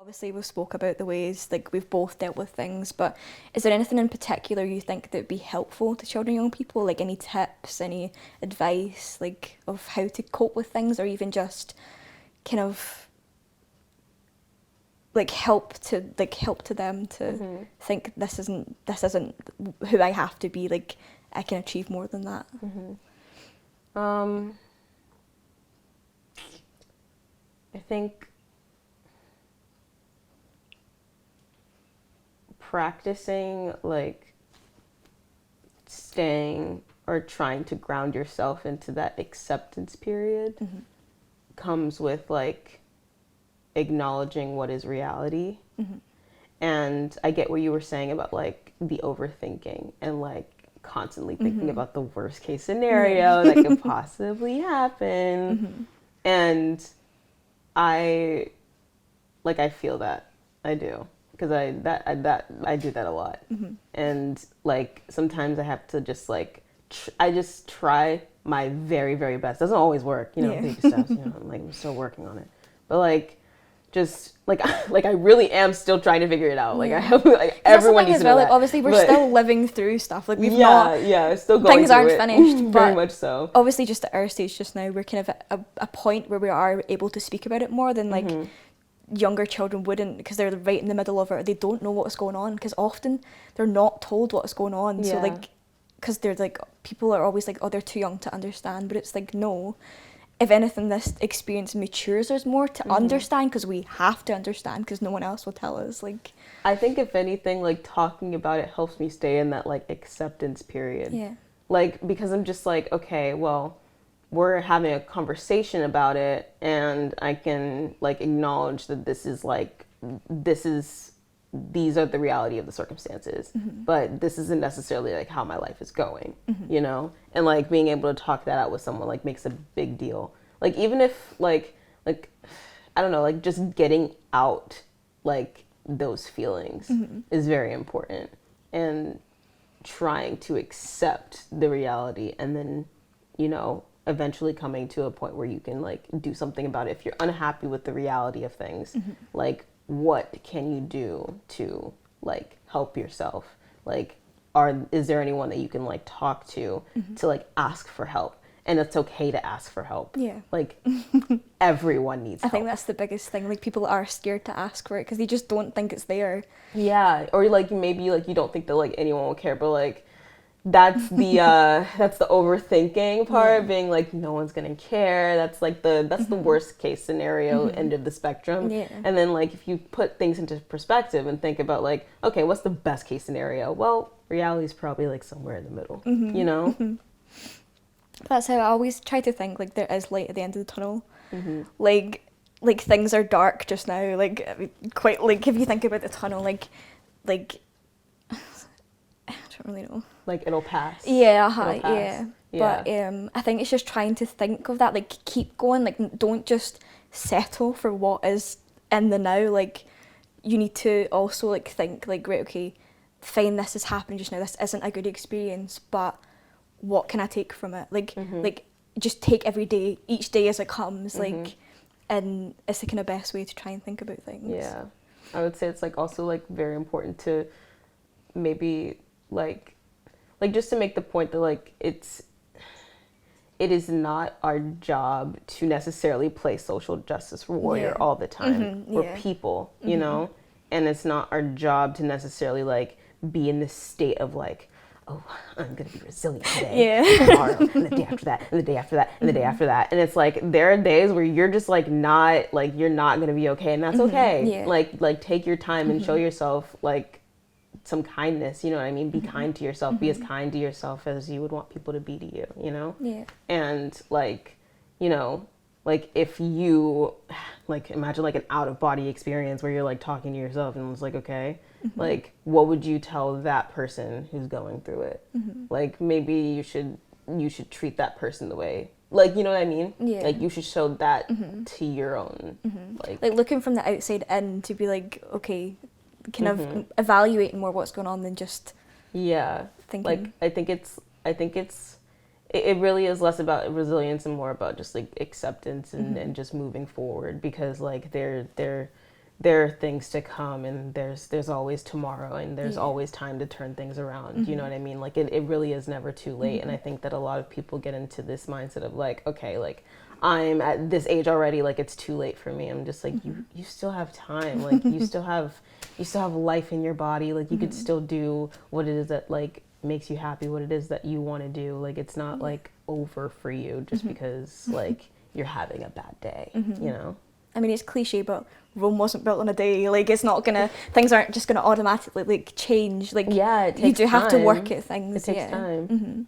Obviously, we've spoke about the ways like we've both dealt with things, but is there anything in particular you think that would be helpful to children and young people? Like any tips, any advice, like of how to cope with things, or even just kind of help to them to think this isn't who I have to be. Like I can achieve more than that. I think practicing like staying or trying to ground yourself into that acceptance period comes with like acknowledging what is reality. And I get what you were saying about like the overthinking and like constantly thinking about the worst case scenario that could possibly happen. And I feel that. I do. Because I do that a lot. And like sometimes I have to just like I just try my very, very best. Doesn't always work, baby steps, I'm still working on it. But like just like I really am still trying to figure it out. Like I have like everyone needs to know that. Obviously, we're still living through stuff. Like we've not. Still going things through aren't it. finished. But very much so. Obviously, just at our stage just now, we're kind of at a point where we are able to speak about it more than like younger children wouldn't, because they're right in the middle of it. They don't know what's going on because often they're not told what's going on. So like, because they're like, people are always like, oh, they're too young to understand. But it's like, no. If anything, this experience matures us more to understand, because we have to understand because no one else will tell us. Like, I think if anything, like talking about it helps me stay in that like acceptance period. Yeah. Like, because I'm just like, okay, well, we're having a conversation about it, and I can like acknowledge that these are the reality of the circumstances, but this isn't necessarily like how my life is going, and like being able to talk that out with someone like makes a big deal. Like even if like I don't know, like just getting out like those feelings is very important, and trying to accept the reality, and then eventually coming to a point where you can like do something about it. If you're unhappy with the reality of things, like what can you do to like help yourself? Like is there anyone that you can like talk to like ask for help? And it's okay to ask for help. Yeah. Like everyone needs help. I think that's the biggest thing. Like people are scared to ask for it because they just don't think it's there. Yeah. Or like maybe like you don't think that like anyone will care, but like that's the overthinking part, being like no one's gonna care. That's like the worst case scenario end of the spectrum. Yeah. And then like if you put things into perspective and think about like, okay, what's the best case scenario? Well, reality is probably like somewhere in the middle. That's how I always try to think. Like there is light at the end of the tunnel. Like things are dark just now. Like quite like if you think about the tunnel, like I don't really know. Like it'll pass. Yeah, It'll pass. Yeah. But I think it's just trying to think of that, like keep going, like don't just settle for what is in the now. Like you need to also like think like, right, okay, fine, this is happening just now. This isn't a good experience, but what can I take from it? Like just take each day as it comes. Like, and it's the kind of best way to try and think about things. Yeah, I would say it's like also like very important to maybe like just to make the point that like it is not our job to necessarily play social justice warrior all the time. We're people, and it's not our job to necessarily like be in this state of like, oh, I'm gonna be resilient today, tomorrow, and the day after that, and the day after that, and the day after that. And it's like there are days where you're just like not like you're not gonna be okay, and that's okay. Like take your time and show yourself like some kindness, you know what I mean? Be kind to yourself. Be as kind to yourself as you would want people to be to you, Yeah. And like, like if you like imagine like an out of body experience where you're like talking to yourself and it's like, okay, like what would you tell that person who's going through it? Like maybe you should treat that person the way, like, you know what I mean? Yeah. Like you should show that to your own like looking from the outside in to be like, okay, kind of evaluating more what's going on than just thinking. Like I think it really is less about resilience and more about just like acceptance and just moving forward, because like there there are things to come, and there's always tomorrow, and there's Yeah. always time to turn things around. You know what I mean? Like it really is never too late. And I think that a lot of people get into this mindset of like, okay, like I'm at this age already, like it's too late for me. I'm just like, you still have time. Like you still have life in your body. Like you could still do what it is that like makes you happy, what it is that you want to do. Like it's not like over for you just because like you're having a bad day, you know? I mean, it's cliche, but Rome wasn't built in a day. Like, it's not gonna, things aren't just gonna automatically like change. Like, Yeah, it you takes do have to work time. at things. It takes yeah. time.